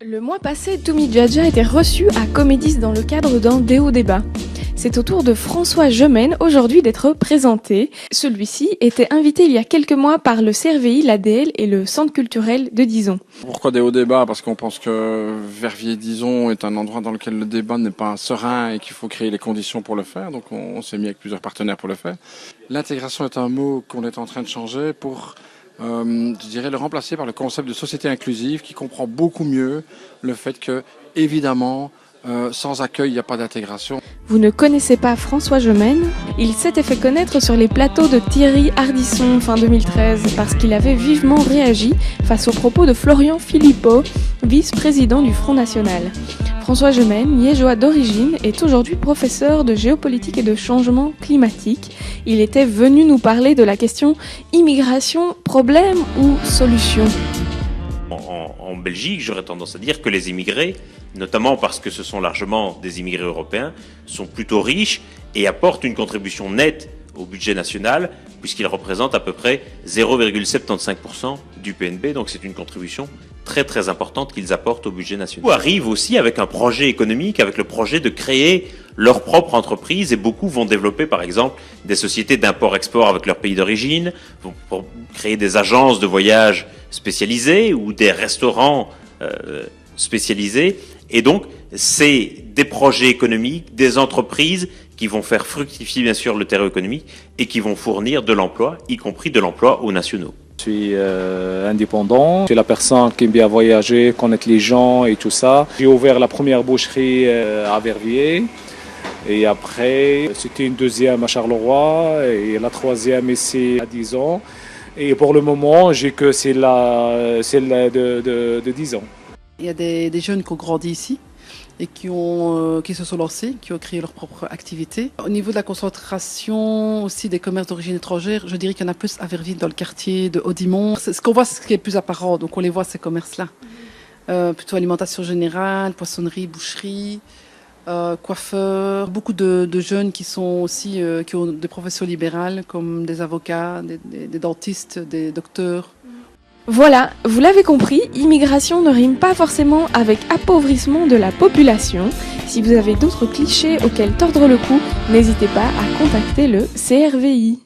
Le mois passé, Toumi Djadja était reçu à Comédis dans le cadre d'un déo débat. C'est au tour de François Gemène aujourd'hui d'être présenté. Celui-ci était invité il y a quelques mois par le CRVI, l'ADL et le Centre culturel de Dizon. Pourquoi déo débat? Parce qu'on pense que Verviers-Dizon est un endroit dans lequel le débat n'est pas serein et qu'il faut créer les conditions pour le faire. Donc on s'est mis avec plusieurs partenaires pour le faire. L'intégration est un mot qu'on est en train de changer pour je dirais le remplacer par le concept de société inclusive qui comprend beaucoup mieux le fait que, évidemment, sans accueil, il n'y a pas d'intégration. Vous ne connaissez pas François Gemène? Il s'était fait connaître sur les plateaux de Thierry Ardisson fin 2013 parce qu'il avait vivement réagi face aux propos de Florian Philippot, vice-président du Front National. François Gemène, liégeois d'origine, est aujourd'hui professeur de géopolitique et de changement climatique. Il était venu nous parler de la question immigration, problème ou solution. En Belgique, j'aurais tendance à dire que les immigrés, notamment parce que ce sont largement des immigrés européens, sont plutôt riches et apportent une contribution nette au budget national, puisqu'ils représentent à peu près 0,75% du PNB, donc c'est une contribution très très importante qu'ils apportent au budget national. Beaucoup arrivent aussi avec un projet économique, avec le projet de créer leur propre entreprise, et beaucoup vont développer par exemple des sociétés d'import-export avec leur pays d'origine, vont créer des agences de voyage spécialisées ou des restaurants spécialisés, et donc c'est des projets économiques, des entreprises qui vont faire fructifier bien sûr le terreau économique et qui vont fournir de l'emploi, y compris de l'emploi aux nationaux. Je suis indépendant, je suis la personne qui aime bien voyager, connaître les gens et tout ça. J'ai ouvert la première boucherie à Verviers et après c'était une deuxième à Charleroi et la troisième ici à Dizon. Et pour le moment, j'ai que celle de Dizon. Il y a des jeunes qui ont grandi ici et qui se sont lancés, qui ont créé leur propre activité. Au niveau de la concentration aussi des commerces d'origine étrangère, je dirais qu'il y en a plus à Verviers dans le quartier de Haudimont. Ce qu'on voit, c'est ce qui est le plus apparent, donc on les voit ces commerces-là. Plutôt alimentation générale, poissonnerie, boucherie, coiffeurs. Beaucoup de jeunes qui sont aussi qui ont des professions libérales comme des avocats, des dentistes, des docteurs. Voilà, vous l'avez compris, immigration ne rime pas forcément avec appauvrissement de la population. Si vous avez d'autres clichés auxquels tordre le cou, n'hésitez pas à contacter le CRVI.